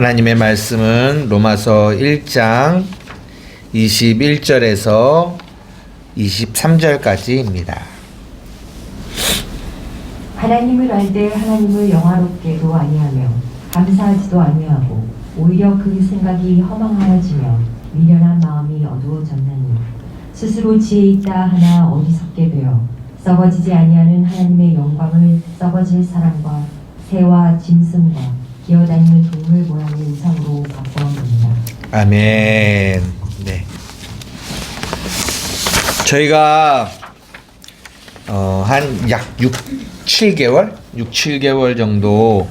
하나님의 말씀은 로마서 1장 21절에서 23절까지입니다. 하나님을 알 때 하나님을 영화롭게도 아니하며 감사하지도 아니하고 오히려 그 생각이 허망하여지며 미련한 마음이 어두워졌나니 스스로 지혜 있다 하나 어리석게 되어 썩어지지 아니하는 하나님의 영광을 썩어질 사람과 새와 짐승과 기어다니는 동물 모양의 우상으로 바꾸었습니다. 아멘. 네. 저희가 한 약 7개월 정도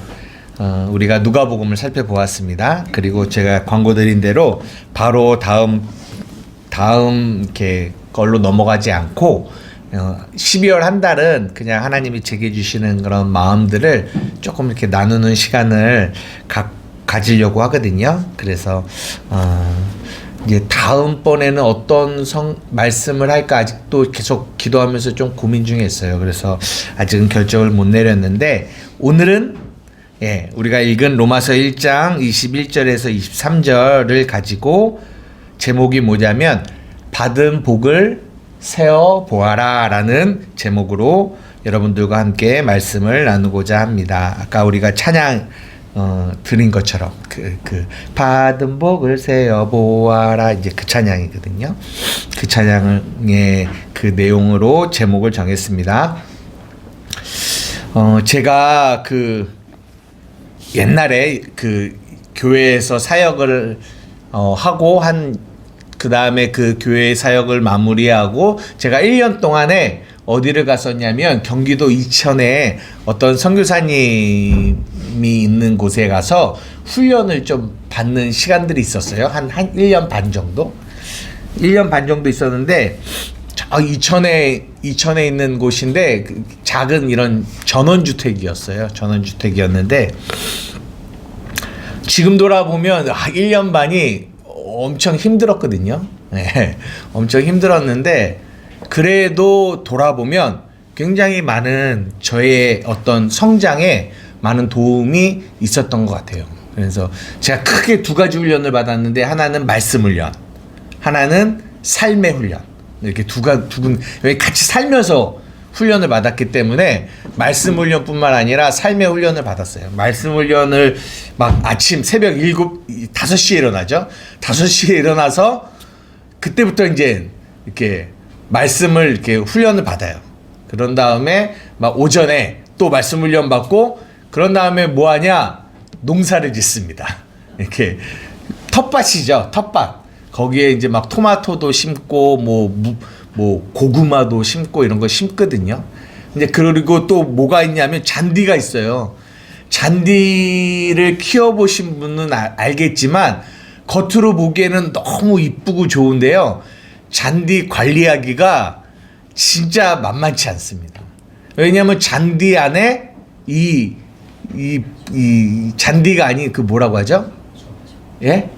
우리가 누가복음을 살펴보았습니다. 그리고 제가 광고 드린 대로 바로 다음 이렇게 걸로 넘어가지 않고 12월 한 달은 그냥 하나님이 제게 주시는 그런 마음들을 조금 이렇게 나누는 시간을 가지려고 하거든요. 그래서 이제 다음번에는 어떤 말씀을 할까 아직도 계속 기도하면서 좀 고민 중에 있어요. 그래서 아직은 결정을 못 내렸는데 오늘은 우리가 읽은 로마서 1장 21절에서 23절을 가지고 제목이 뭐냐면 받은 복을 세어 보아라 라는 제목으로 여러분들과 함께 말씀을 나누고자 합니다. 아까 우리가 찬양 드린 것처럼 그 받은 복을 세어 보아라 이제 그 찬양이거든요. 그 찬양의 그 내용으로 제목을 정했습니다. 제가 그 옛날에 그 교회에서 사역을 하고 그 다음에 그 교회 사역을 마무리하고 제가 1년 동안에 어디를 갔었냐면 경기도 이천에 어떤 선교사님이 있는 곳에 가서 훈련을 좀 받는 시간들이 있었어요. 한 1년 반 정도? 1년 반 정도 있었는데 저 이천에 있는 곳인데 작은 이런 전원주택이었어요. 전원주택이었는데 지금 돌아보면 1년 반이 엄청 힘들었거든요. 네, 엄청 힘들었는데 그래도 돌아보면 굉장히 많은 저의 어떤 성장에 많은 도움이 있었던 것 같아요. 그래서 제가 크게 두 가지 훈련을 받았는데 하나는 말씀 훈련, 하나는 삶의 훈련. 이렇게 여기 같이 살면서 훈련을 받았기 때문에 말씀 훈련뿐만 아니라 삶의 훈련을 받았어요. 말씀 훈련을 막 아침 새벽 5시에 일어나죠. 5시에 일어나서 그때부터 이제 이렇게 말씀을 이렇게 훈련을 받아요. 그런 다음에 막 오전에 또 말씀 훈련 받고 그런 다음에 뭐 하냐? 농사를 짓습니다. 이렇게 텃밭이죠. 텃밭. 거기에 이제 막 토마토도 심고 뭐 고구마도 심고 이런 거 심거든요. 근데 그리고 또 뭐가 있냐면 잔디가 있어요. 잔디를 키워보신 분은 알겠지만 겉으로 보기에는 너무 이쁘고 좋은데요. 잔디 관리하기가 진짜 만만치 않습니다. 왜냐하면 잔디 안에 이 잔디가 아닌 그 뭐라고 하죠? 예?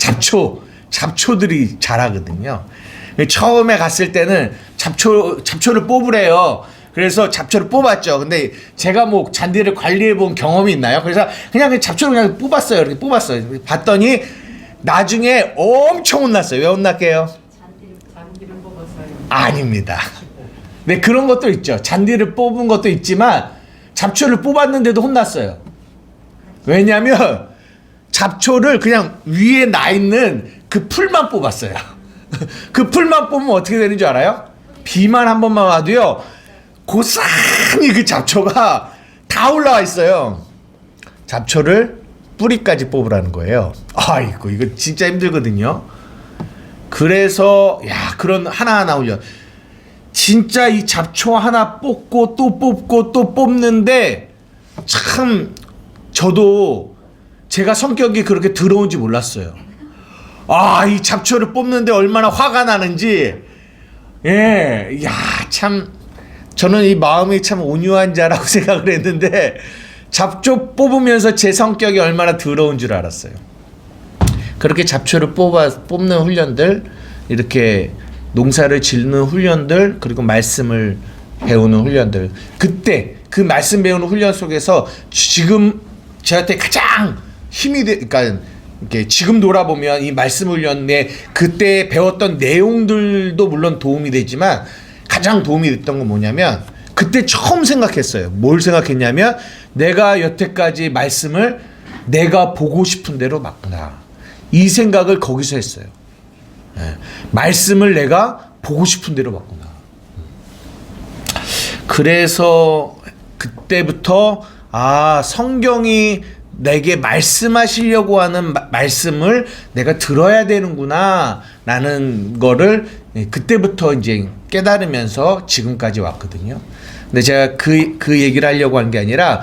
잡초들이 자라거든요. 처음에 갔을 때는 잡초를 뽑으래요. 그래서 잡초를 뽑았죠. 근데 제가 뭐 잔디를 관리해 본 경험이 있나요? 그래서 그냥 잡초를 그냥 뽑았어요. 이렇게 뽑았어요. 봤더니 나중에 엄청 혼났어요. 왜 혼났게요? 잔디를 뽑았어요. 아닙니다. 네, 그런 것도 있죠. 잔디를 뽑은 것도 있지만 잡초를 뽑았는데도 혼났어요. 왜냐면 잡초를 그냥 위에 나 있는 그 풀만 뽑았어요. 그 풀만 뽑으면 어떻게 되는 줄 알아요? 비만 한 번만 와도요 고스란히 그 잡초가 다 올라와 있어요. 잡초를 뿌리까지 뽑으라는 거예요. 아이고 이거 진짜 힘들거든요. 그래서 그런 하나하나 훈련 진짜 이 잡초 하나 뽑고 또 뽑는데 참 저도 제가 성격이 그렇게 더러운지 몰랐어요. 이 잡초를 뽑는데 얼마나 화가 나는지. 참 저는 이 마음이 참 온유한 자라고 생각을 했는데 잡초 뽑으면서 제 성격이 얼마나 더러운 줄 알았어요. 그렇게 잡초를 뽑는 훈련들, 이렇게 농사를 짓는 훈련들, 그리고 말씀을 배우는 훈련들, 그때 그 말씀 배우는 훈련 속에서 지금 저한테 가장 힘이 그러니까 이렇게 지금 돌아보면 이 말씀 훈련에 그때 배웠던 내용들도 물론 도움이 되지만 가장 도움이 됐던 건 뭐냐면 그때 처음 생각했어요. 뭘 생각했냐면 내가 여태까지 말씀을 내가 보고 싶은 대로 맞구나. 이 생각을 거기서 했어요. 말씀을 내가 보고 싶은 대로 맞구나. 그래서 그때부터 성경이 내게 말씀하시려고 하는 말씀을 내가 들어야 되는구나 라는 거를 그때부터 이제 깨달으면서 지금까지 왔거든요. 근데 제가 그 얘기를 하려고 한 게 아니라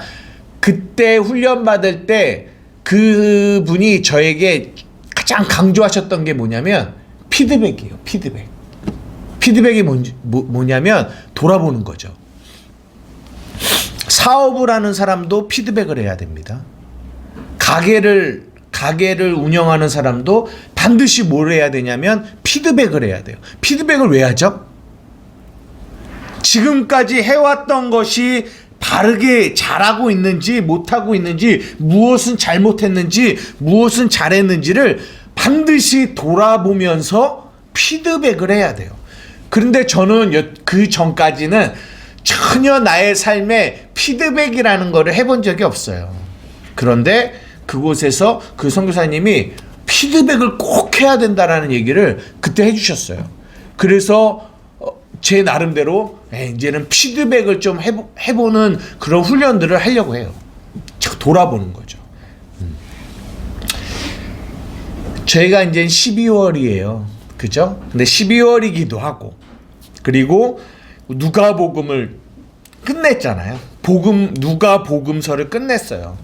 그때 훈련 받을 때 그분이 저에게 가장 강조하셨던 게 뭐냐면 피드백이에요. 피드백이 뭐냐면 돌아보는 거죠. 사업을 하는 사람도 피드백을 해야 됩니다. 가게를 운영하는 사람도 반드시 뭘 해야 되냐면 피드백을 해야 돼요. 피드백을 왜 하죠? 지금까지 해왔던 것이 바르게 잘하고 있는지 못하고 있는지 무엇은 잘못했는지 무엇은 잘했는지를 반드시 돌아보면서 피드백을 해야 돼요. 그런데 저는 그 전까지는 전혀 나의 삶에 피드백이라는 거를 해본 적이 없어요. 그런데 그곳에서 그 선교사님이 피드백을 꼭 해야 된다라는 얘기를 그때 해주셨어요. 그래서 제 나름대로 이제는 피드백을 좀 해보는 그런 훈련들을 하려고 해요. 돌아보는 거죠. 저희가 이제 12월이에요. 그죠? 근데 12월이기도 하고 그리고 누가복음을 끝냈잖아요. 누가복음서를 끝냈어요.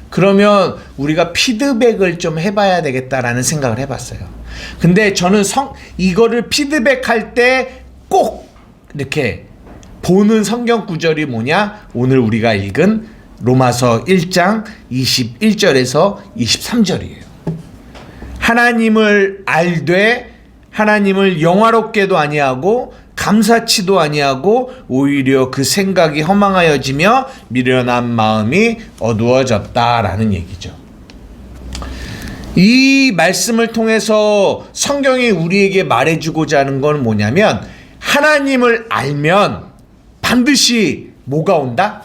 그러면 우리가 피드백을 좀 해봐야 되겠다라는 생각을 해봤어요. 근데 저는 이거를 피드백할 때 꼭 이렇게 보는 성경 구절이 뭐냐? 오늘 우리가 읽은 로마서 1장 21절에서 23절이에요. 하나님을 알되 하나님을 영화롭게도 아니하고 감사치도 아니하고 오히려 그 생각이 허망하여지며 미련한 마음이 어두워졌다라는 얘기죠. 이 말씀을 통해서 성경이 우리에게 말해주고자 하는 건 뭐냐면 하나님을 알면 반드시 뭐가 온다?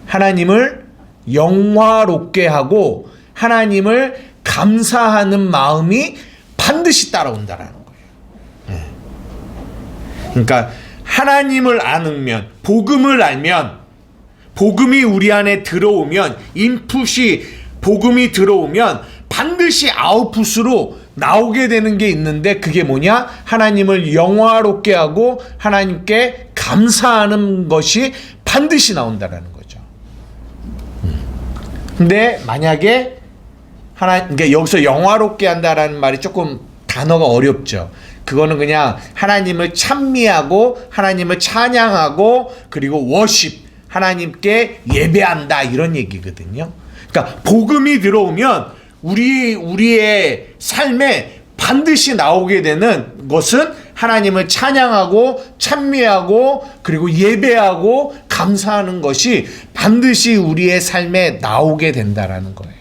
하나님을 영화롭게 하고 하나님을 감사하는 마음이 반드시 따라온다라는 거예요. 그러니까 하나님을 알면, 복음을 알면, 복음이 우리 안에 들어오면, 인풋이 복음이 들어오면 반드시 아웃풋으로 나오게 되는 게 있는데 그게 뭐냐? 하나님을 영화롭게 하고 하나님께 감사하는 것이 반드시 나온다라는 거죠. 근데 만약에 그러니까 여기서 영화롭게 한다라는 말이 조금 단어가 어렵죠. 그거는 그냥 하나님을 찬미하고 하나님을 찬양하고 그리고 워십 하나님께 예배한다 이런 얘기거든요. 그러니까 복음이 들어오면 우리의 삶에 반드시 나오게 되는 것은 하나님을 찬양하고 찬미하고 그리고 예배하고 감사하는 것이 반드시 우리의 삶에 나오게 된다라는 거예요.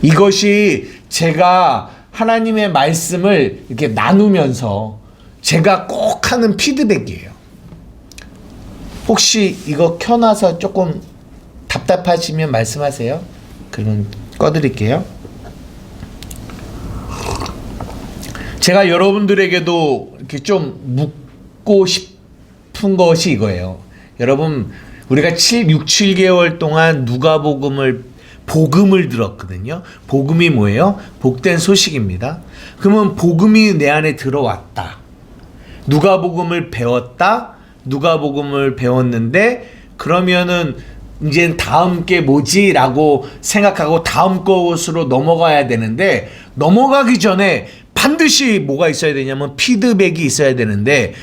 이것이 제가 하나님의 말씀을 이렇게 나누면서 제가 꼭 하는 피드백이에요. 혹시 이거 켜놔서 조금 답답하시면 말씀하세요. 그러면 꺼드릴게요. 제가 여러분들에게도 이렇게 좀 묻고 싶은 것이 이거예요. 여러분, 우리가 6, 7개월 동안 누가복음을 들었거든요. 복음이 뭐예요? 복된 소식입니다. 그러면 복음이 내 안에 들어왔다. 누가복음을 배웠다. 누가복음을 배웠는데 그러면은 이제 다음 게 뭐지? 라고 생각하고 다음 것으로 넘어가야 되는데 넘어가기 전에 반드시 뭐가 있어야 되냐면 피드백이 있어야 되는데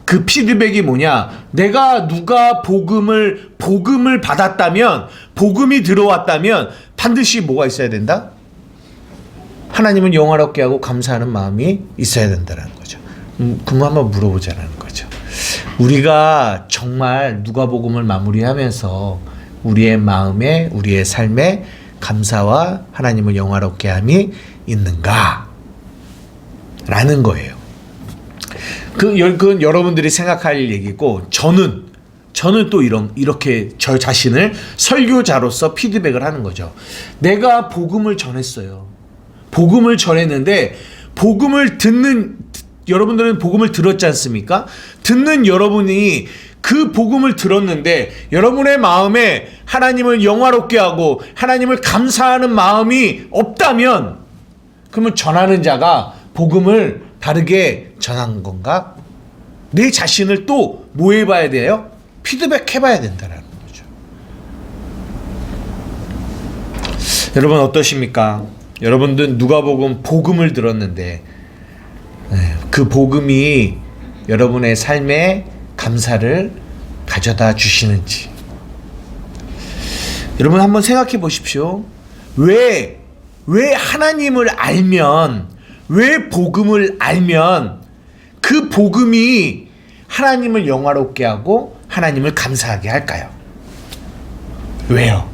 그 피드백이 뭐냐? 내가 누가복음을 받았다면 복음이 들어왔다면 반드시 뭐가 있어야 된다? 하나님은 영화롭게 하고 감사하는 마음이 있어야 된다는 거죠. 그럼 한번 물어보자는 거죠. 우리가 정말 누가복음을 마무리하면서 우리의 마음에 우리의 삶에 감사와 하나님을 영화롭게 함이 있는가? 라는 거예요. 그건 여러분들이 생각할 얘기고, 저는 또 이렇게 저 자신을 설교자로서 피드백을 하는 거죠. 내가 복음을 전했어요. 복음을 전했는데, 여러분들은 복음을 들었지 않습니까? 듣는 여러분이 그 복음을 들었는데 여러분의 마음에 하나님을 영화롭게 하고 하나님을 감사하는 마음이 없다면, 그러면 전하는 자가 복음을 바르게 전한 건가? 내 자신을 또 뭐 해봐야 돼요? 피드백 해봐야 된다는 거죠. 여러분 어떠십니까? 여러분들 누가복음 복음을 들었는데 그 복음이 여러분의 삶에 감사를 가져다 주시는지 여러분 한번 생각해 보십시오. 왜 하나님을 알면, 왜 복음을 알면 그 복음이 하나님을 영화롭게 하고 하나님을 감사하게 할까요? 왜요?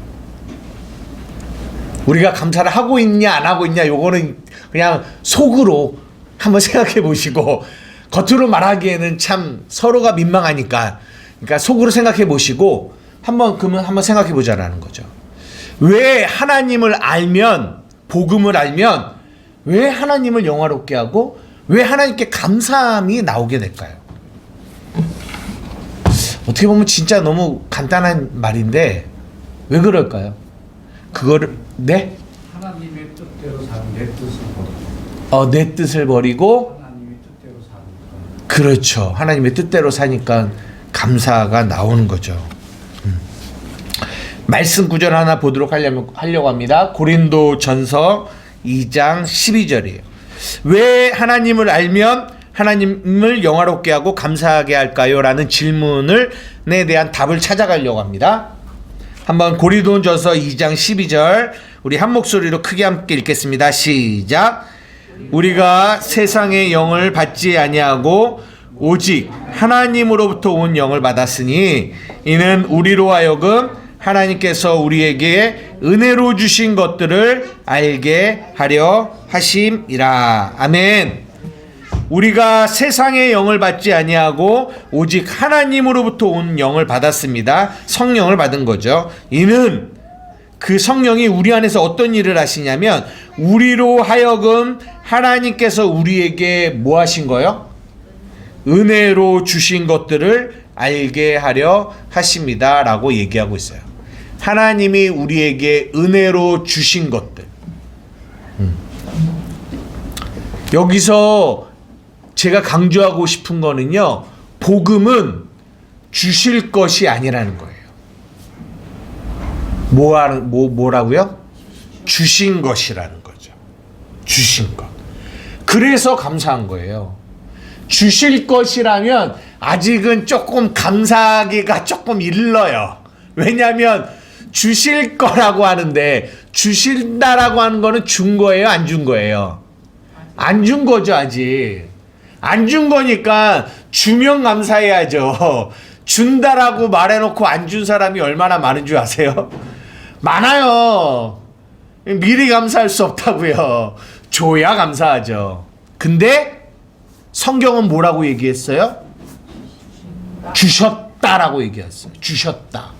우리가 감사를 하고 있냐 안 하고 있냐, 요거는 그냥 속으로 한번 생각해 보시고, 겉으로 말하기에는 참 서로가 민망하니까, 그러니까 속으로 생각해 보시고 그러면 한번 생각해 보자라는 거죠. 왜 하나님을 알면, 복음을 알면 왜 하나님을 영화롭게 하고 왜 하나님께 감사함이 나오게 될까요? 어떻게 보면 진짜 너무 간단한 말인데 왜 그럴까요? 그거를 하나님의 뜻대로 사는 내 뜻을 버리고. 내 뜻을 버리고 하나님의 뜻대로 사니까. 그렇죠. 하나님의 뜻대로 사니까 감사가 나오는 거죠. 말씀 구절 하나 보도록 하려고 합니다. 고린도전서 2장 12절이에요. 왜 하나님을 알면 하나님을 영화롭게 하고 감사하게 할까요? 라는 질문에 대한 답을 찾아가려고 합니다. 한번 고린도전서 2장 12절 우리 한 목소리로 크게 함께 읽겠습니다. 시작. 우리가 세상의 영을 받지 아니하고 오직 하나님으로부터 온 영을 받았으니 이는 우리로 하여금 하나님께서 우리에게 은혜로 주신 것들을 알게 하려 하심이라. 아멘. 우리가 세상의 영을 받지 아니하고 오직 하나님으로부터 온 영을 받았습니다. 성령을 받은 거죠. 이는 그 성령이 우리 안에서 어떤 일을 하시냐면 우리로 하여금 하나님께서 우리에게 뭐 하신 거요? 은혜로 주신 것들을 알게 하려 하십니다 라고 얘기하고 있어요. 하나님이 우리에게 은혜로 주신 것들. 여기서 제가 강조하고 싶은 거는요, 복음은 주실 것이 아니라는 거예요. 뭐라고요? 주신 것이라는 거죠. 주신 것. 그래서 감사한 거예요. 주실 것이라면 아직은 조금 감사하기가 조금 일러요. 왜냐하면 주실 거라고 하는데, 주신다라고 하는 거는 준 거예요, 안 준 거예요? 안 준 거죠, 아직. 안 준 거니까 주면 감사해야죠. 준다라고 말해놓고 안 준 사람이 얼마나 많은 줄 아세요? 많아요. 미리 감사할 수 없다고요. 줘야 감사하죠. 근데 성경은 뭐라고 얘기했어요? 주셨다라고 얘기했어요. 주셨다.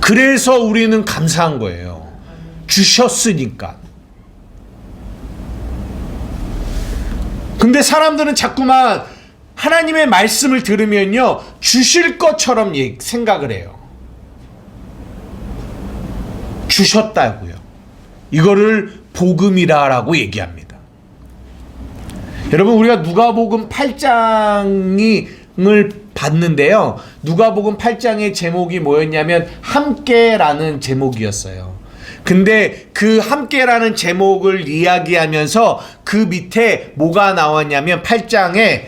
그래서 우리는 감사한 거예요. 주셨으니까. 근데 사람들은 자꾸만 하나님의 말씀을 들으면요, 주실 것처럼 생각을 해요. 주셨다고요. 이거를 복음이라고 얘기합니다. 여러분, 우리가 누가복음 8장을 봤는데요. 누가복음 8장의 제목이 뭐였냐면 함께라는 제목이었어요. 근데 그 함께라는 제목을 이야기하면서 그 밑에 뭐가 나왔냐면 8장에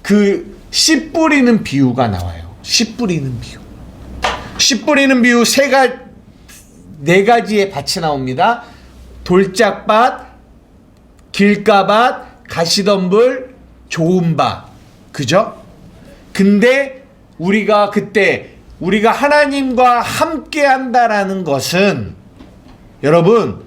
그 씨 뿌리는 비유가 나와요. 씨 뿌리는 비유. 씨 뿌리는 비유 네 가지의 밭이 나옵니다. 돌짝밭, 길가밭, 가시덤불, 좋은 밭. 그죠? 근데 우리가 그때 우리가 하나님과 함께 한다라는 것은, 여러분,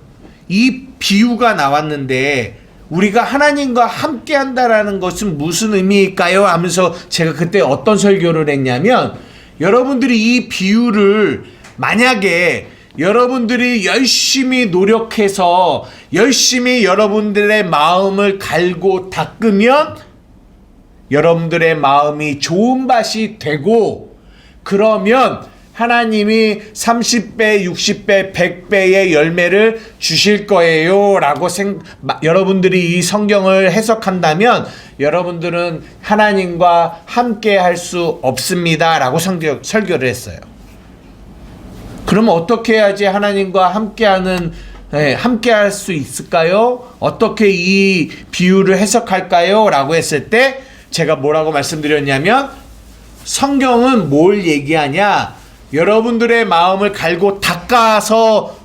이 비유가 나왔는데 우리가 하나님과 함께 한다라는 것은 무슨 의미일까요? 하면서 제가 그때 어떤 설교를 했냐면, 여러분들이 이 비유를 만약에 여러분들이 열심히 노력해서 열심히 여러분들의 마음을 갈고 닦으면 여러분들의 마음이 좋은 밭이 되고, 그러면 하나님이 30배, 60배, 100배의 열매를 주실 거예요 라고 여러분들이 이 성경을 해석한다면 여러분들은 하나님과 함께 할 수 없습니다 라고 설교를 했어요. 그러면 어떻게 해야지 하나님과 함께 할 수 있을까요? 어떻게 이 비유를 해석할까요? 라고 했을 때 제가 뭐라고 말씀드렸냐면, 성경은 뭘 얘기하냐? 여러분들의 마음을 갈고 닦아서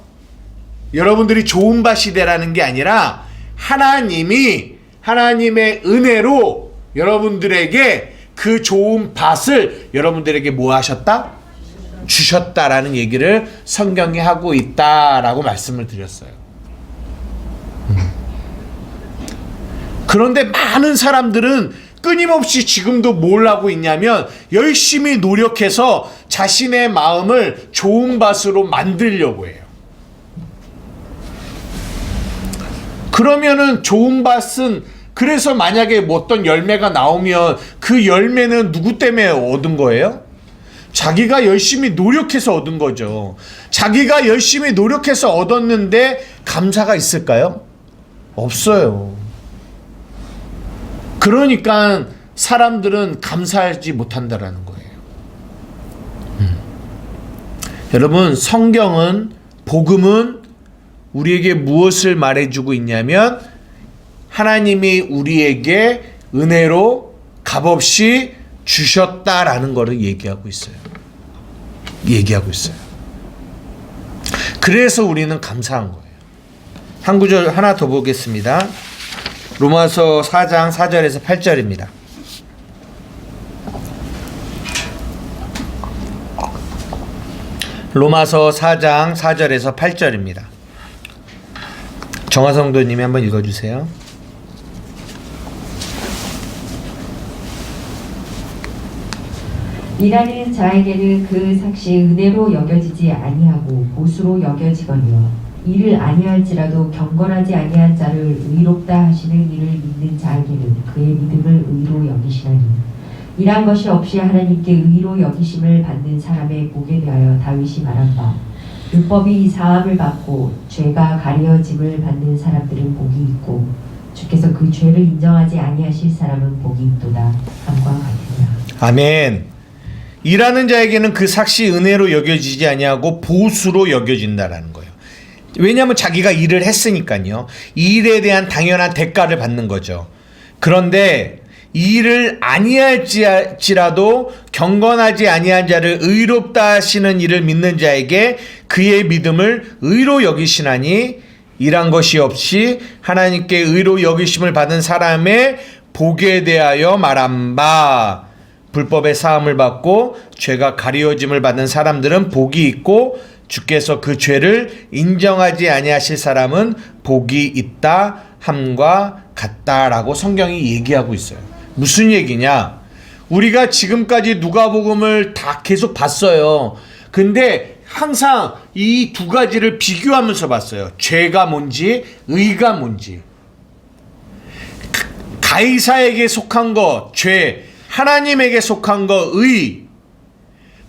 여러분들이 좋은 밭이 되라는 게 아니라, 하나님이 하나님의 은혜로 여러분들에게 그 좋은 밭을 여러분들에게 뭐 하셨다? 주셨다라는 얘기를 성경이 하고 있다라고 말씀을 드렸어요. 그런데 많은 사람들은 끊임없이 지금도 뭘 하고 있냐면, 열심히 노력해서 자신의 마음을 좋은 밭으로 만들려고 해요. 그러면은 좋은 밭은, 그래서 만약에 뭐 어떤 열매가 나오면 그 열매는 누구 때문에 얻은 거예요? 자기가 열심히 노력해서 얻은 거죠. 자기가 열심히 노력해서 얻었는데 감사가 있을까요? 없어요. 그러니까 사람들은 감사하지 못한다라는 거예요. 여러분, 성경은, 복음은 우리에게 무엇을 말해주고 있냐면, 하나님이 우리에게 은혜로 값없이 주셨다라는 것을 얘기하고 있어요. 그래서 우리는 감사한 거예요. 한 구절 하나 더 보겠습니다. 로마서 4장 4절에서 8절입니다. 로마서 4장 4절에서 8절입니다. 정화성도님이 한번 읽어주세요. 일하는 자에게는 그 삭시 은혜로 여겨지지 아니하고 보수로 여겨지거니와, 이를 아니할지라도 경건하지 아니한 자를 의롭다 하시는 이를 믿는 자에게는 그의 믿음을 의로 여기시나니, 이란 것이 없이 하나님께 의로 여기심을 받는 사람의 복에 대하여 다윗이 말한 바, 율법이 사함을 받고 죄가 가려짐을 받는 사람들은 복이 있고 주께서 그 죄를 인정하지 아니하실 사람은 복이 있도다 함과 같으냐. 아멘. 일하는 자에게는 그 삭시 은혜로 여겨지지 아니하고 보수로 여겨진다라는 거예요. 왜냐하면 자기가 일을 했으니까요. 이 일에 대한 당연한 대가를 받는 거죠. 그런데 이 일을 아니할지라도 경건하지 아니한 자를 의롭다 하시는 이를 믿는 자에게 그의 믿음을 의로 여기시나니, 일한 것이 없이 하나님께 의로 여기심을 받은 사람의 복에 대하여 말한 바, 불법의 사함을 받고 죄가 가리워짐을 받는 사람들은 복이 있고 주께서 그 죄를 인정하지 아니하실 사람은 복이 있다 함과 같다라고 성경이 얘기하고 있어요. 무슨 얘기냐? 우리가 지금까지 누가복음을 다 계속 봤어요. 근데 항상 이 두 가지를 비교하면서 봤어요. 죄가 뭔지, 의가 뭔지. 가이사에게 속한 거 죄, 하나님에게 속한 거 의,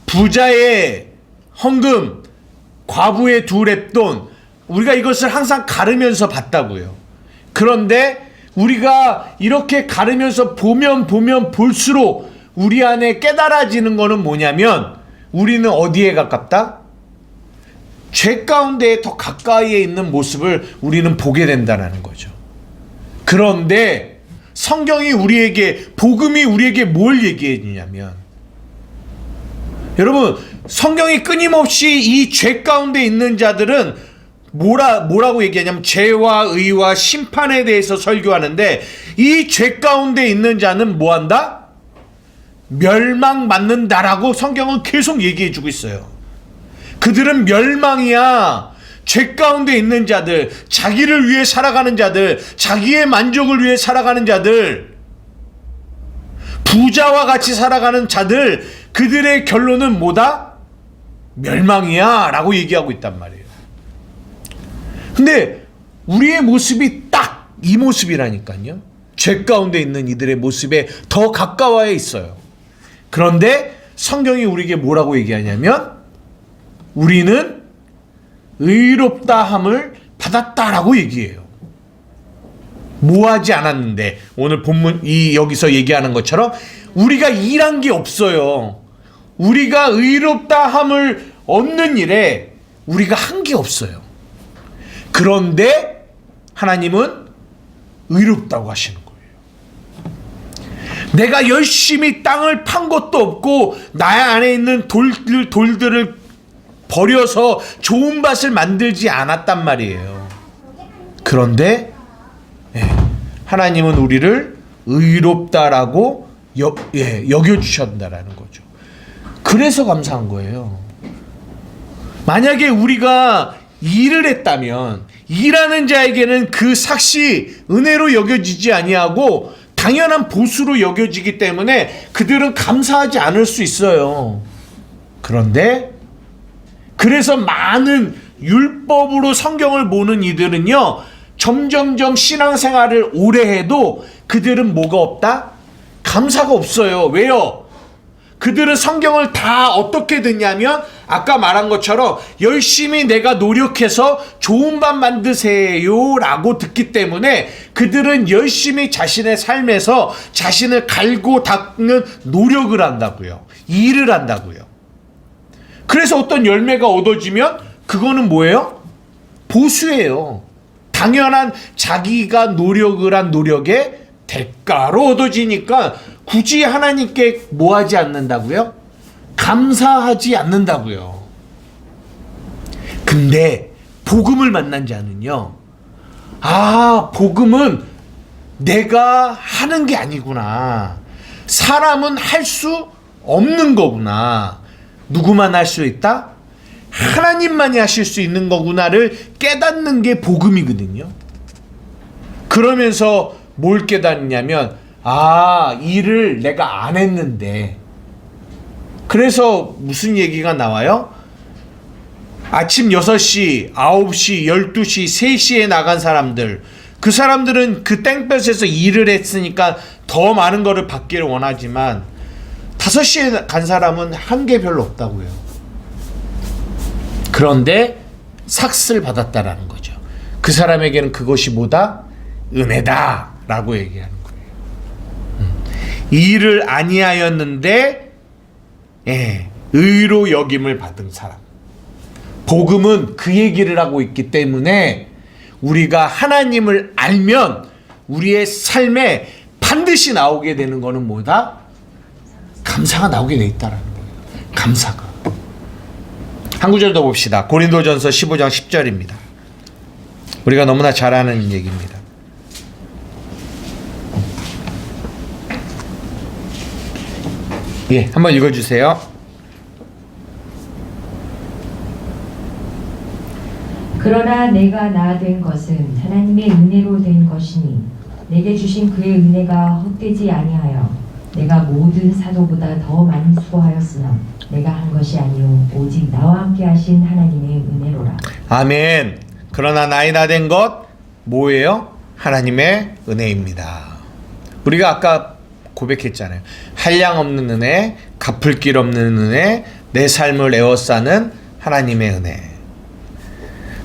부자의 헌금, 과부의 두 렙돈, 우리가 이것을 항상 가르면서 봤다고요. 그런데 우리가 이렇게 가르면서 보면 볼수록 우리 안에 깨달아지는 거는 뭐냐면, 우리는 어디에 가깝다? 죄 가운데 더 가까이에 있는 모습을 우리는 보게 된다는 거죠. 그런데 성경이 우리에게, 복음이 우리에게 뭘 얘기해 주냐면, 여러분, 성경이 끊임없이 이 죄 가운데 있는 자들은 뭐라고 얘기하냐면 죄와 의와 심판에 대해서 설교하는데, 이 죄 가운데 있는 자는 뭐한다? 멸망받는다라고 성경은 계속 얘기해 주고 있어요. 그들은 멸망이야. 죄 가운데 있는 자들, 자기를 위해 살아가는 자들, 자기의 만족을 위해 살아가는 자들, 부자와 같이 살아가는 자들, 그들의 결론은 뭐다? 멸망이야 라고 얘기하고 있단 말이에요. 근데 우리의 모습이 딱 이 모습이라니까요. 죄 가운데 있는 이들의 모습에 더 가까워에 있어요. 그런데 성경이 우리에게 뭐라고 얘기하냐면 우리는 의롭다함을 받았다라고 얘기해요. 뭐하지 않았는데, 오늘 본문 여기서 얘기하는 것처럼 우리가 일한 게 없어요. 우리가 의롭다함을 얻는 일에 우리가 한 게 없어요. 그런데 하나님은 의롭다고 하시는 거예요. 내가 열심히 땅을 판 것도 없고 나의 안에 있는 돌들을 버려서 좋은 밭을 만들지 않았단 말이에요. 그런데 하나님은 우리를 의롭다라고 여겨주셨다라는 거죠. 그래서 감사한 거예요. 만약에 우리가 일을 했다면 일하는 자에게는 그 삭시 은혜로 여겨지지 아니하고 당연한 보수로 여겨지기 때문에 그들은 감사하지 않을 수 있어요. 그런데 그래서 많은 율법으로 성경을 보는 이들은요, 점점점 신앙생활을 오래 해도 그들은 뭐가 없다? 감사가 없어요. 왜요? 그들은 성경을 다 어떻게 듣냐면 아까 말한 것처럼 열심히 내가 노력해서 좋은 밥 만드세요 라고 듣기 때문에 그들은 열심히 자신의 삶에서 자신을 갈고 닦는 노력을 한다고요. 일을 한다고요. 그래서 어떤 열매가 얻어지면 그거는 뭐예요? 보수예요. 당연한 자기가 노력을 한 노력의 대가로 얻어지니까 굳이 하나님께 뭐 하지 않는다고요? 감사하지 않는다고요. 근데 복음을 만난 자는요, 복음은 내가 하는 게 아니구나. 사람은 할 수 없는 거구나. 누구만 할 수 있다? 하나님만이 하실 수 있는 거구나를 깨닫는 게 복음이거든요. 그러면서 뭘 깨닫냐면 일을 내가 안 했는데, 그래서 무슨 얘기가 나와요? 아침 6시, 9시, 12시, 3시에 나간 사람들, 그 사람들은 그 땡볕에서 일을 했으니까 더 많은 거를 받기를 원하지만 5시에 간 사람은 한 게 별로 없다고요. 그런데 삭스를 받았다라는 거죠. 그 사람에게는 그것이 뭐다? 은혜다 라고 얘기하는 거예요. 일을 아니하였는데 의로 여김을 받은 사람. 복음은 그 얘기를 하고 있기 때문에 우리가 하나님을 알면 우리의 삶에 반드시 나오게 되는 거는 뭐다? 감사가 나오게 돼 있다라는 거예요. 감사가. 한 구절 더 봅시다. 고린도전서 15장 10절입니다. 우리가 너무나 잘 아는 얘기입니다. 한번 읽어주세요. 그러나 내가 나 된 것은 하나님의 은혜로 된 것이니 내게 주신 그의 은혜가 헛되지 아니하여 내가 모든 사도보다 더 많이 수고하였으나 내가 한 것이 아니요 오직 나와 함께 하신 하나님의 은혜로라. 아멘. 그러나 나의 나 된 것 뭐예요? 하나님의 은혜입니다. 우리가 아까 고백했잖아요. 한량 없는 은혜, 갚을 길 없는 은혜, 내 삶을 에워싸는 하나님의 은혜.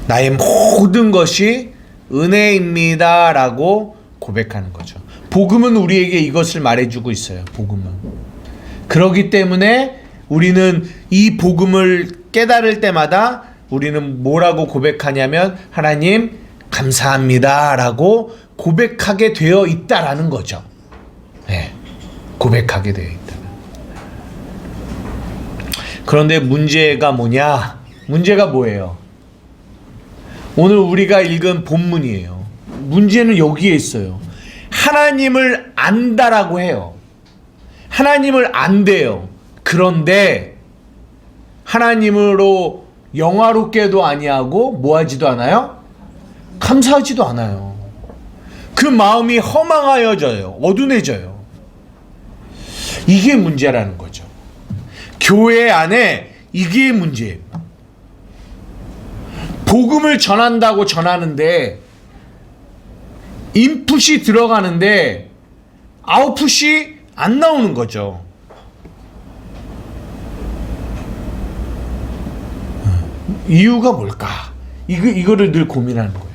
나의 모든 것이 은혜입니다 라고 고백하는 거죠. 복음은 우리에게 이것을 말해주고 있어요. 복음은. 그렇기 때문에 우리는 이 복음을 깨달을 때마다 우리는 뭐라고 고백하냐면 하나님 감사합니다 라고 고백하게 되어 있다라는 거죠. 고백하게 되어 있다. 그런데 문제가 뭐냐? 문제가 뭐예요? 오늘 우리가 읽은 본문이에요. 문제는 여기에 있어요. 하나님을 안다라고 해요. 하나님을 안대요. 그런데 하나님으로 영화롭게도 아니하고 뭐하지도 않아요? 감사하지도 않아요. 그 마음이 허망하여져요. 어두워져요. 이게 문제라는 거죠. 교회 안에 이게 문제예요. 복음을 전한다고 전하는데 인풋이 들어가는데 아웃풋이 안 나오는 거죠. 이유가 뭘까? 이거를 늘 고민하는 거예요.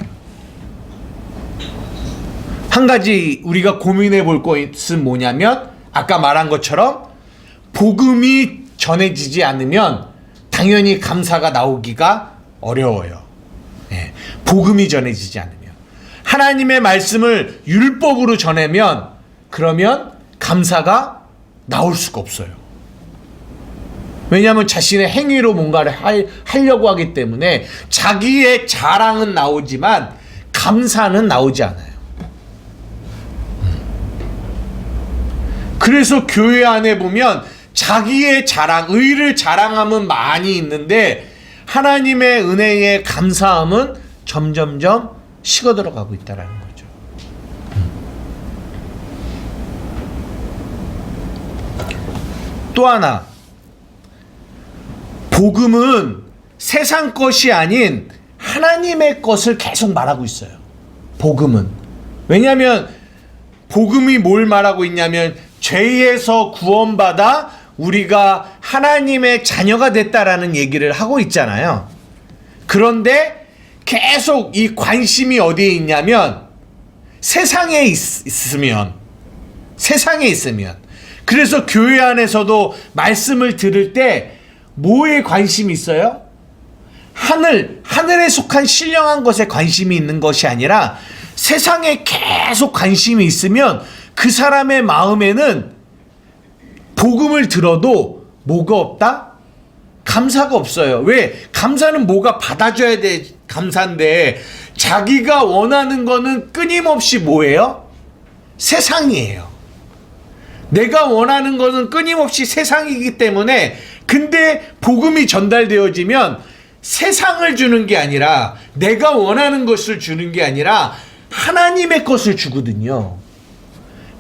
한 가지 우리가 고민해 볼 것은 뭐냐면 아까 말한 것처럼 복음이 전해지지 않으면 당연히 감사가 나오기가 어려워요. 예, 복음이 전해지지 않으면. 하나님의 말씀을 율법으로 전하면 그러면 감사가 나올 수가 없어요. 왜냐하면 자신의 행위로 뭔가를 하려고 하기 때문에 자기의 자랑은 나오지만 감사는 나오지 않아요. 그래서 교회 안에 보면 자기의 자랑, 의를 자랑함은 많이 있는데 하나님의 은혜에 감사함은 점점점 식어들어가고 있다는 거죠. 또 하나, 복음은 세상 것이 아닌 하나님의 것을 계속 말하고 있어요. 복음은. 왜냐하면 복음이 뭘 말하고 있냐면 죄에서 구원받아 우리가 하나님의 자녀가 됐다라는 얘기를 하고 있잖아요. 그런데 계속 이 관심이 어디에 있냐면 세상에 있으면 그래서 교회 안에서도 말씀을 들을 때 뭐에 관심이 있어요? 하늘에 속한 신령한 것에 관심이 있는 것이 아니라 세상에 계속 관심이 있으면 그 사람의 마음에는 복음을 들어도 뭐가 없다? 감사가 없어요. 왜? 감사는 뭐가 받아줘야 돼 감사인데 자기가 원하는 거는 끊임없이 뭐예요? 세상이에요. 내가 원하는 거는 끊임없이 세상이기 때문에 근데 복음이 전달되어지면 세상을 주는 게 아니라 내가 원하는 것을 주는 게 아니라 하나님의 것을 주거든요.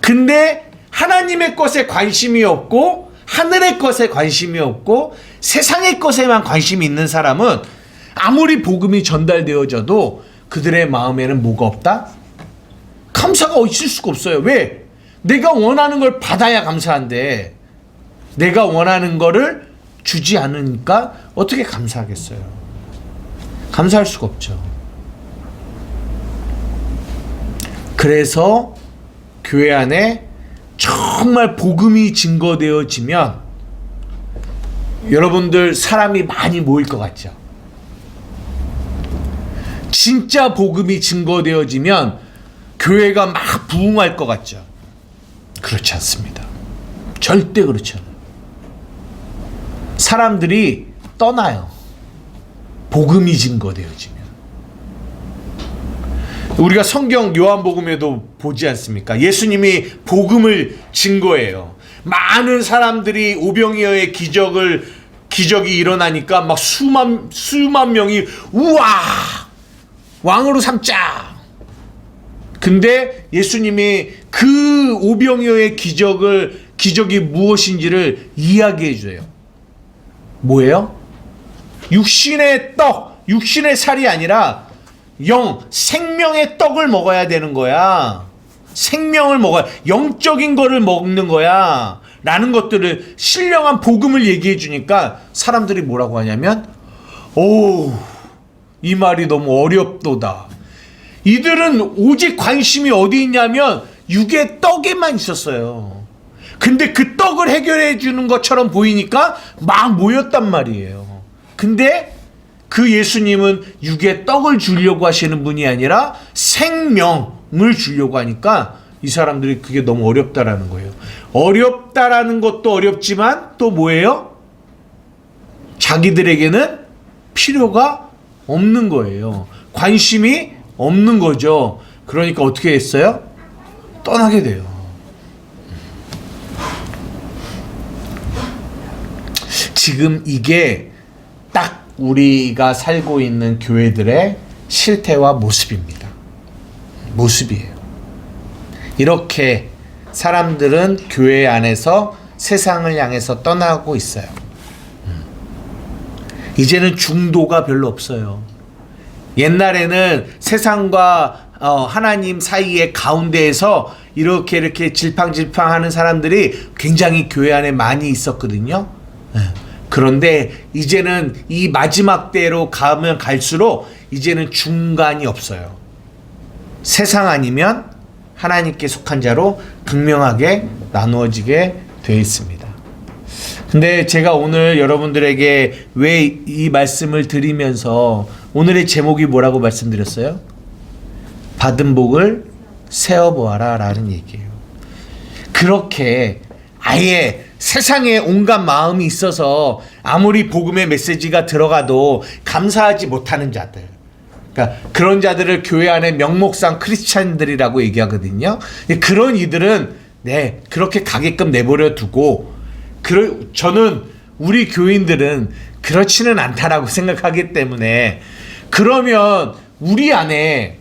근데 하나님의 것에 관심이 없고 하늘의 것에 관심이 없고 세상의 것에만 관심이 있는 사람은 아무리 복음이 전달되어져도 그들의 마음에는 뭐가 없다? 감사가 있을 수가 없어요. 왜? 내가 원하는 걸 받아야 감사한데 내가 원하는 거를 주지 않으니까 어떻게 감사하겠어요? 감사할 수가 없죠. 그래서 교회 안에 정말 복음이 증거되어지면 여러분들 사람이 많이 모일 것 같죠? 진짜 복음이 증거되어지면 교회가 막 부흥할 것 같죠? 그렇지 않습니다. 절대 그렇지 않아요. 사람들이 떠나요. 복음이 증거되어지면. 우리가 성경 요한복음에도 보지 않습니까? 예수님이 복음을 증거해요. 많은 사람들이 오병이어의 기적이 일어나니까 막 수만 명이 우와 왕으로 삼자. 근데 예수님이 그 오병이어의 기적이 무엇인지를 이야기해 줘요. 뭐예요? 육신의 떡, 육신의 살이 아니라 생명의 떡을 먹어야 되는 거야. 생명을 먹어야, 영적인 거를 먹는 거야. 라는 것들을 신령한 복음을 얘기해 주니까 사람들이 뭐라고 하냐면 이 말이 너무 어렵도다. 이들은 오직 관심이 어디 있냐면 육의 떡에만 있었어요. 근데 그 떡을 해결해 주는 것처럼 보이니까 막 모였단 말이에요. 근데 그 예수님은 육의 떡을 주려고 하시는 분이 아니라 생명을 주려고 하니까 이 사람들이 그게 너무 어렵다라는 거예요. 어렵다라는 것도 어렵지만 또 뭐예요? 자기들에게는 필요가 없는 거예요. 관심이 없는 거죠. 그러니까 어떻게 했어요? 떠나게 돼요. 지금 이게 딱 우리가 살고 있는 교회들의 실태와 모습입니다. 모습이에요. 이렇게 사람들은 교회 안에서 세상을 향해서 떠나고 있어요. 이제는 중도가 별로 없어요. 옛날에는 세상과 하나님 사이의 가운데에서 이렇게 질팡질팡하는 사람들이 굉장히 교회 안에 많이 있었거든요. 그런데 이제는 이 마지막 때로 가면 갈수록 이제는 중간이 없어요. 세상 아니면 하나님께 속한 자로 극명하게 나누어지게 되어 있습니다. 근데 제가 오늘 여러분들에게 왜 이 말씀을 드리면서 오늘의 제목이 뭐라고 말씀드렸어요? 받은 복을 세어보아라 라는 얘기예요. 그렇게 아예 세상에 온갖 마음이 있어서 아무리 복음의 메시지가 들어가도 감사하지 못하는 자들, 그러니까 그런 자들을 교회 안에 명목상 크리스찬들이라고 얘기하거든요. 그런 이들은 그렇게 가게끔 내버려 두고, 저는 우리 교인들은 그렇지는 않다라고 생각하기 때문에, 그러면 우리 안에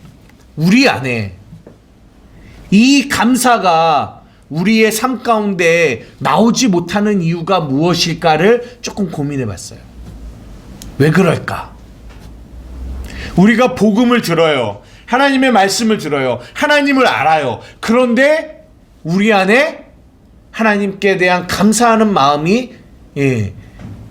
이 감사가 우리의 삶 가운데 나오지 못하는 이유가 무엇일까를 조금 고민해 봤어요. 왜 그럴까? 우리가 복음을 들어요. 하나님의 말씀을 들어요. 하나님을 알아요. 그런데 우리 안에 하나님께 대한 감사하는 마음이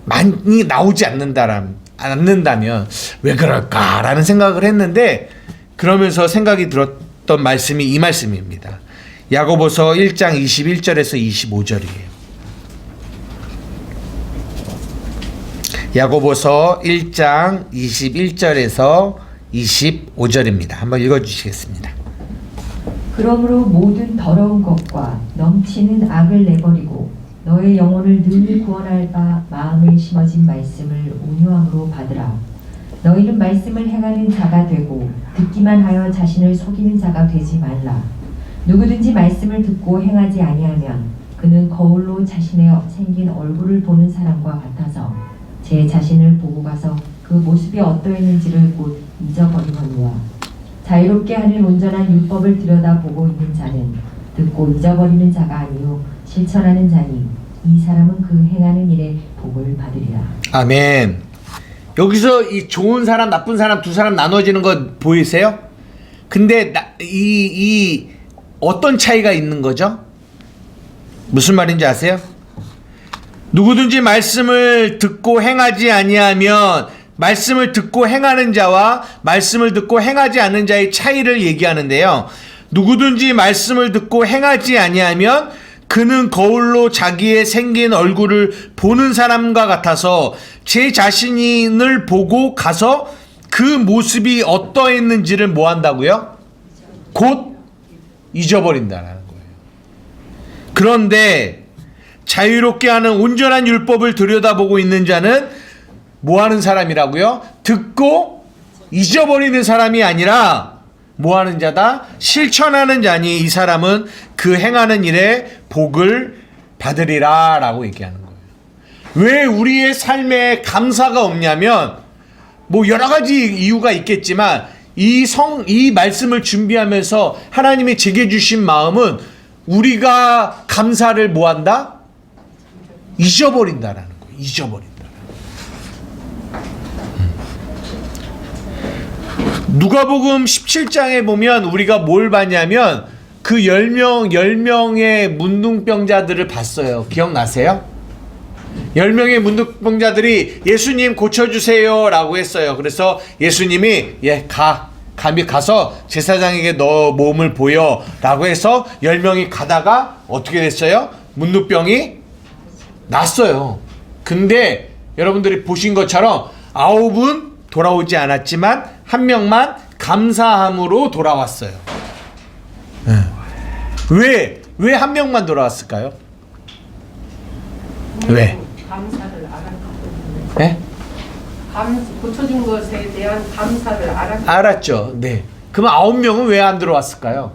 많이 나오지 않는다면 왜 그럴까라는 생각을 했는데, 그러면서 생각이 들었던 말씀이 이 말씀입니다. 야고보서 1장 21절에서 25절이에요. 야고보서 1장 21절에서 25절입니다. 한번 읽어주시겠습니다. 그러므로 모든 더러운 것과 넘치는 악을 내버리고 너의 영혼을 늘 구원할 바 마음에 심어진 말씀을 온유함으로 받으라. 너희는 말씀을 행하는 자가 되고 듣기만 하여 자신을 속이는 자가 되지 말라. 누구든지 말씀을 듣고 행하지 아니하면 그는 거울로 자신의 생긴 얼굴을 보는 사람과 같아서 제 자신을 보고 가서 그 모습이 어떠했는지를 곧 잊어버리거니와 자유롭게 하는 온전한 율법을 들여다보고 있는 자는 듣고 잊어버리는 자가 아니요 실천하는 자니 이 사람은 그 행하는 일에 복을 받으리라. 아멘. 여기서 이 좋은 사람 나쁜 사람 두 사람 나눠지는 거 보이세요? 근데 이 어떤 차이가 있는 거죠? 무슨 말인지 아세요? 누구든지 말씀을 듣고 행하지 아니하면, 말씀을 듣고 행하는 자와 말씀을 듣고 행하지 않는 자의 차이를 얘기하는데요. 누구든지 말씀을 듣고 행하지 아니하면 그는 거울로 자기의 생긴 얼굴을 보는 사람과 같아서 제 자신을 보고 가서 그 모습이 어떠했는지를 뭐 한다고요? 곧 잊어버린다는 거예요. 그런데 자유롭게 하는 온전한 율법을 들여다보고 있는 자는 뭐 하는 사람이라고요? 듣고 잊어버리는 사람이 아니라 뭐 하는 자다? 실천하는 자니 이 사람은 그 행하는 일에 복을 받으리라 라고 얘기하는 거예요. 왜 우리의 삶에 감사가 없냐면, 뭐 여러 가지 이유가 있겠지만 이 말씀을 준비하면서 하나님이 제게 주신 마음은 우리가 감사를 뭐 한다? 잊어버린다라는 거예요. 잊어버린다. 누가복음 17장에 보면 우리가 뭘 봤냐면 그 10명의 문둥병자들을 봤어요. 기억나세요? 10명의 문둥병자들이 예수님 고쳐주세요 라고 했어요. 그래서 예수님이 가서 제사장에게 너 몸을 보여 라고 해서 10명이 가다가 어떻게 됐어요? 문둥병이 났어요. 근데 여러분들이 보신 것처럼 9은 돌아오지 않았지만 1명만 감사함으로 돌아왔어요. 왜 1명만 돌아왔을까요? 왜? 감사를 알았거든요. 네? 고쳐준 것에 대한 감사를 알았죠. 네. 그럼 9명은 왜 안 들어왔을까요?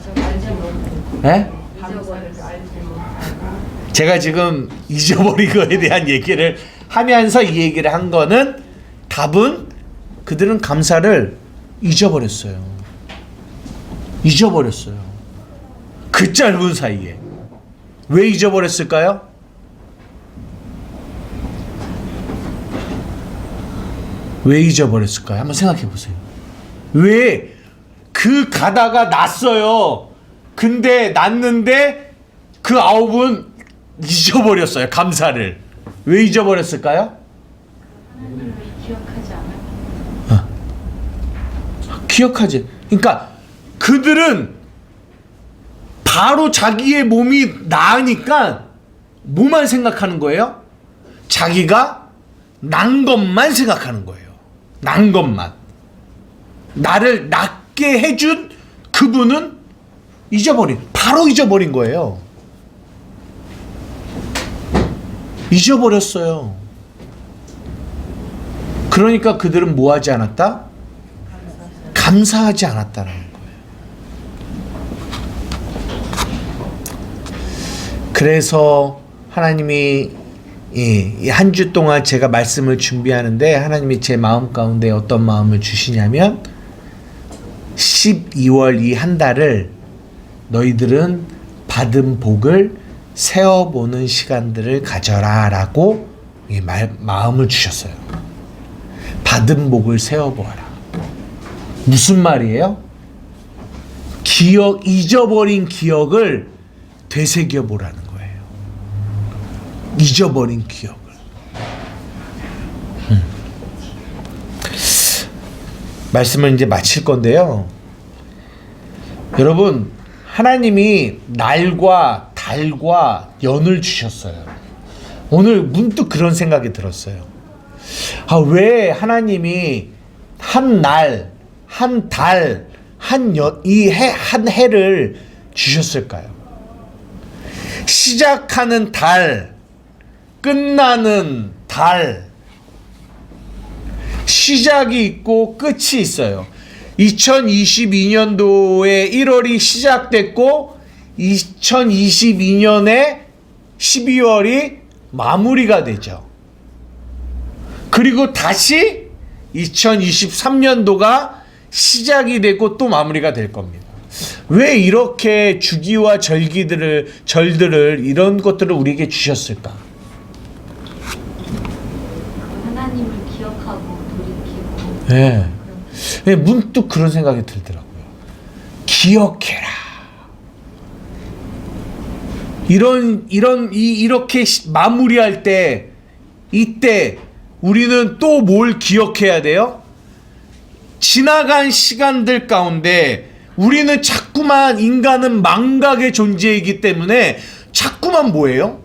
알지 못하고 네? 감사를 알지 못하고 제가 지금 잊어버린 거에 대한 얘기를 하면서 이 얘기를 한 거는 답은 그들은 감사를 잊어버렸어요. 잊어버렸어요. 그 짧은 사이에. 왜 잊어버렸을까요? 왜 잊어버렸을까요? 한번 생각해 보세요. 왜 그 가다가 났어요. 근데 났는데 그 9은 잊어버렸어요. 감사를. 왜 잊어버렸을까요? 하나님을 기억하지 않아요. 기억하지. 그러니까 그들은 바로 자기의 몸이 나으니까 뭐만 생각하는 거예요? 자기가 난 것만 생각하는 거예요. 난 것만. 나를 낫게 해준 그분은 바로 잊어버린 거예요. 잊어버렸어요. 그러니까 그들은 뭐 하지 않았다? 감사하지 않았다는 거예요. 그래서 하나님이 이 한 주 동안 제가 말씀을 준비하는데 하나님이 제 마음 가운데 어떤 마음을 주시냐면 12월 이 한 달을 너희들은 받은 복을 세어보는 시간들을 가져라 라고 마음을 주셨어요. 받은 복을 세어보아라. 무슨 말이에요? 잊어버린 기억을 되새겨보라는 거예요. 잊어버린 기억을. 말씀을 이제 마칠 건데요. 여러분, 하나님이 날과 달과 연을 주셨어요. 오늘 문득 그런 생각이 들었어요. 왜 하나님이 한 날, 한 달, 한 해를 주셨을까요? 시작하는 달, 끝나는 달, 시작이 있고 끝이 있어요. 2022년도에 1월이 시작됐고 2022년에 12월이 마무리가 되죠. 그리고 다시 2023년도가 시작이 되고 또 마무리가 될 겁니다. 왜 이렇게 주기와 절들을 이런 것들을 우리에게 주셨을까? 하나님을 기억하고 돌이키고. 네. 문득 그런 생각이 들더라고요. 기억해라. 이렇게 마무리할 때, 이때 우리는 또 뭘 기억해야 돼요? 지나간 시간들 가운데 우리는 자꾸만 인간은 망각의 존재이기 때문에 자꾸만 뭐예요?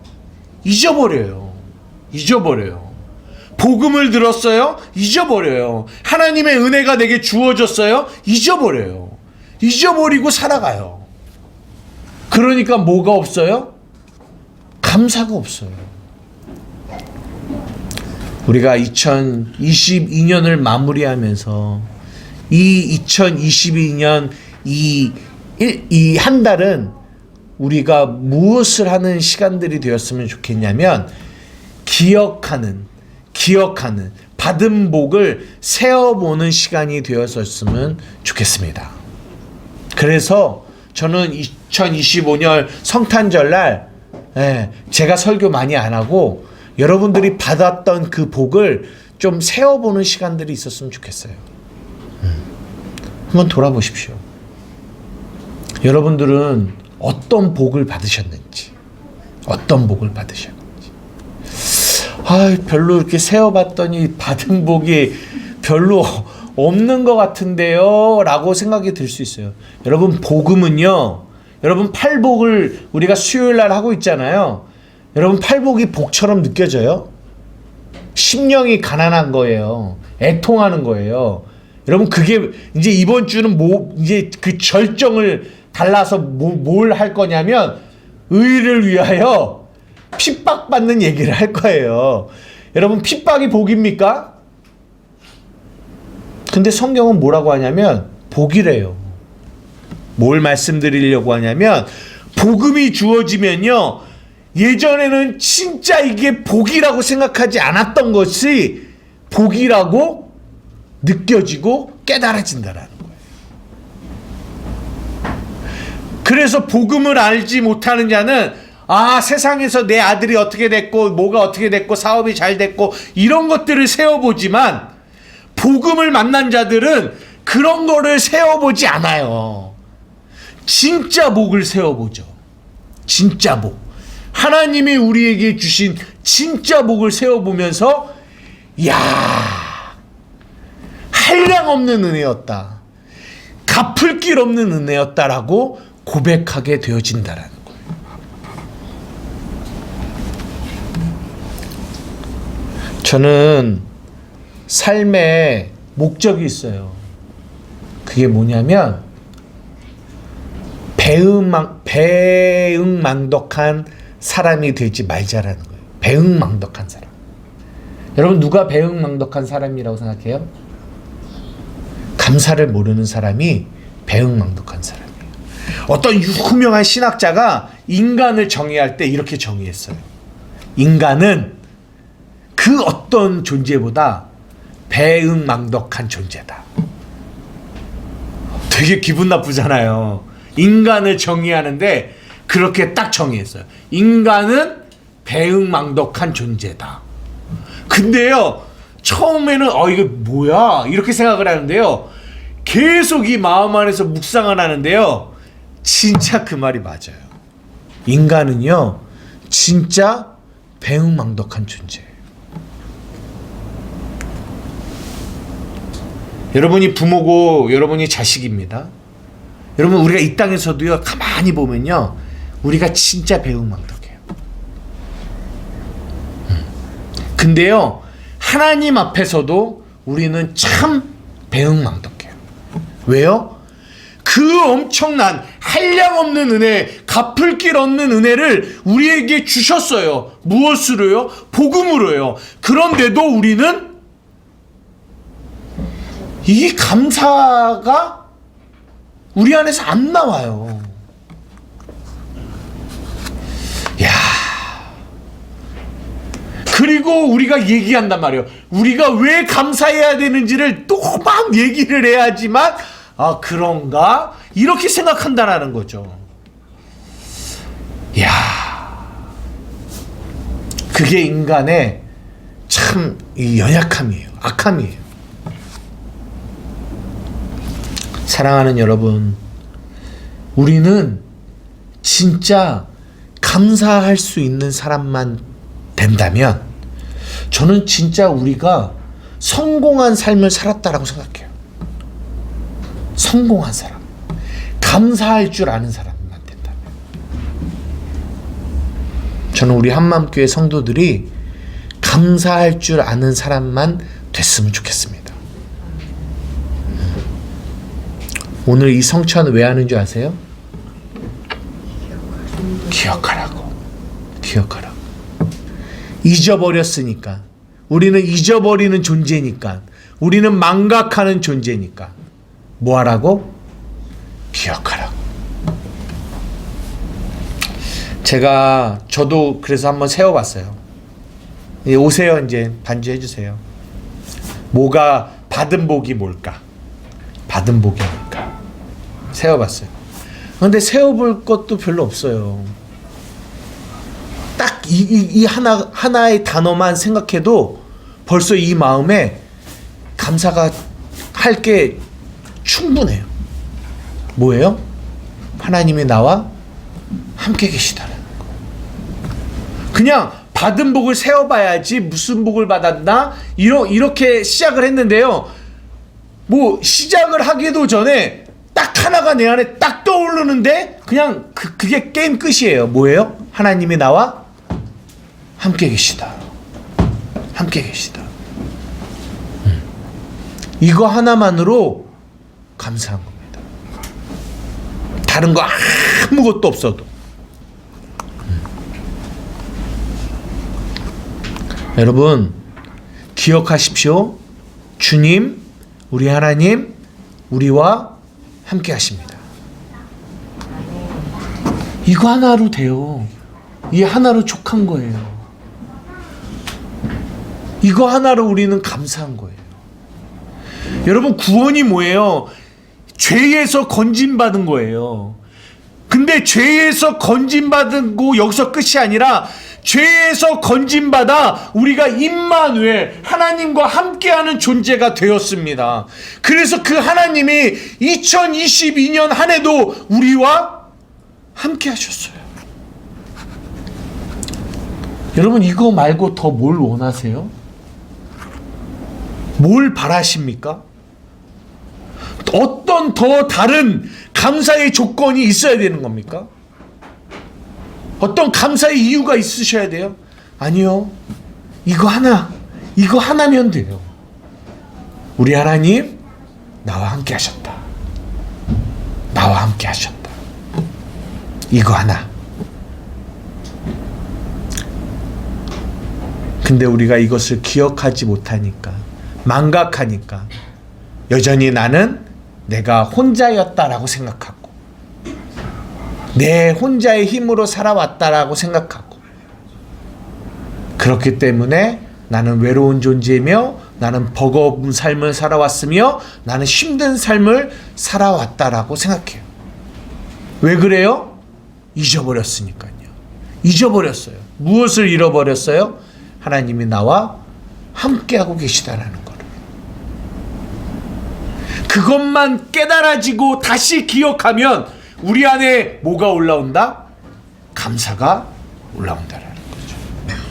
잊어버려요. 복음을 들었어요? 잊어버려요. 하나님의 은혜가 내게 주어졌어요? 잊어버려요. 잊어버리고 살아가요. 그러니까 뭐가 없어요? 감사가 없어요. 우리가 2022년을 마무리하면서 이 2022년 이 한 달은 우리가 무엇을 하는 시간들이 되었으면 좋겠냐면 기억하는 받은 복을 세어보는 시간이 되었었으면 좋겠습니다. 그래서 저는 2025년 성탄절날 제가 설교 많이 안 하고 여러분들이 받았던 그 복을 좀 세어보는 시간들이 있었으면 좋겠어요. 한번 돌아보십시오. 여러분들은 어떤 복을 받으셨는지, 별로 이렇게 세어봤더니 받은 복이 별로 없는 것 같은데요 라고 생각이 들 수 있어요. 여러분, 복음은요, 여러분 팔복을 우리가 수요일날 하고 있잖아요. 여러분 팔복이 복처럼 느껴져요? 심령이 가난한 거예요. 애통하는 거예요. 여러분, 그게 이제 이번 주는 이제 그 절정을 달라서 뭘 할 거냐면 의를 위하여 핍박받는 얘기를 할 거예요. 여러분, 핍박이 복입니까? 근데 성경은 뭐라고 하냐면 복이래요. 뭘 말씀드리려고 하냐면 복음이 주어지면요, 예전에는 진짜 이게 복이라고 생각하지 않았던 것이 복이라고 느껴지고 깨달아진다라는 거예요. 그래서 복음을 알지 못하는 자는 세상에서 내 아들이 어떻게 됐고 뭐가 어떻게 됐고 사업이 잘 됐고 이런 것들을 세워보지만 복음을 만난 자들은 그런 거를 세워보지 않아요. 진짜 복을 세워보죠. 진짜 복. 하나님이 우리에게 주신 진짜 복을 세워보면서 한량없는 은혜였다. 갚을 길 없는 은혜였다라고 고백하게 되어진다라는 거예요. 저는 삶에 목적이 있어요. 그게 뭐냐면 배응망덕한 사람이 되지 말자라는 거예요. 배응망덕한 사람. 여러분 누가 배응망덕한 사람이라고 생각해요? 감사를 모르는 사람이 배응망덕한 사람이에요. 어떤 유명한 신학자가 인간을 정의할 때 이렇게 정의했어요. 인간은 그 어떤 존재보다 배응망덕한 존재다. 되게 기분 나쁘잖아요. 인간을 정의하는데 그렇게 딱 정의했어요. 인간은 배응망덕한 존재다. 근데요, 처음에는 이게 뭐야? 이렇게 생각을 하는데요. 계속 이 마음 안에서 묵상을 하는데요. 진짜 그 말이 맞아요. 인간은요, 진짜 배응망덕한 존재예요. 여러분이 부모고 여러분이 자식입니다. 여러분 우리가 이 땅에서도요 가만히 보면요 우리가 진짜 배응망덕해요. 근데요 하나님 앞에서도 우리는 참 배응망덕해요. 왜요? 그 엄청난 한량없는 은혜, 갚을 길 없는 은혜를 우리에게 주셨어요. 무엇으로요? 복음으로요. 그런데도 우리는 이 감사가 우리 안에서 안 나와요. 그리고 우리가 얘기한단 말이에요. 우리가 왜 감사해야 되는지를 또 막 얘기를 해야지만 그런가? 이렇게 생각한다라는 거죠. 그게 인간의 참 이 연약함이에요. 악함이에요. 사랑하는 여러분, 우리는 진짜 감사할 수 있는 사람만 된다면 저는 진짜 우리가 성공한 삶을 살았다라고 생각해요. 성공한 사람, 감사할 줄 아는 사람만 된다면. 저는 우리 한마음교회 성도들이 감사할 줄 아는 사람만 됐으면 좋겠습니다. 오늘 이 성찬 왜 하는 줄 아세요? 기억하라고. 잊어버렸으니까. 우리는 잊어버리는 존재니까. 우리는 망각하는 존재니까. 뭐 하라고? 기억하라고. 저도 그래서 한번 세워봤어요. 오세요, 이제 반주해 주세요. 받은 복이 뭘까? 받은 복이 뭘까? 세워봤어요. 근데 세워볼 것도 별로 없어요. 딱 이 하나의 단어만 생각해도 벌써 이 마음에 감사가 할 게 충분해요. 뭐예요? 하나님이 나와 함께 계시다는 거. 그냥 받은 복을 세워봐야지 무슨 복을 받았나? 이렇게 시작을 했는데요. 시작을 하기도 전에 딱 하나가 내 안에 딱 떠오르는데 그냥 그게 게임 끝이에요. 뭐예요? 하나님이 나와 함께 계시다. 함께 계시다. 이거 하나만으로 감사한 겁니다. 다른 거 아무것도 없어도. 여러분 기억하십시오. 주님, 우리 하나님, 우리와 함께 하십니다. 이거 하나로 돼요. 이 하나로 족한 거예요. 이거 하나로 우리는 감사한 거예요. 여러분, 구원이 뭐예요? 죄에서 건진받은 거예요. 근데 죄에서 건진받은 거 여기서 끝이 아니라 죄에서 건진받아 우리가 임마누엘, 하나님과 함께하는 존재가 되었습니다. 그래서 그 하나님이 2022년 한 해도 우리와 함께 하셨어요. 여러분, 이거 말고 더 뭘 원하세요? 뭘 바라십니까? 어떤 더 다른 감사의 조건이 있어야 되는 겁니까? 어떤 감사의 이유가 있으셔야 돼요? 아니요. 이거 하나면 돼요. 우리 하나님, 나와 함께 하셨다. 나와 함께 하셨다. 이거 하나. 근데 우리가 이것을 기억하지 못하니까, 망각하니까 여전히 나는 내가 혼자였다라고 생각하고 내 혼자의 힘으로 살아왔다라고 생각하고, 그렇기 때문에 나는 외로운 존재이며 나는 버거운 삶을 살아왔으며 나는 힘든 삶을 살아왔다라고 생각해요. 왜 그래요? 잊어버렸으니까요. 잊어버렸어요. 무엇을 잃어버렸어요? 하나님이 나와 함께하고 계시다라는 거를. 그것만 깨달아지고 다시 기억하면 우리 안에 뭐가 올라온다? 감사가 올라온다.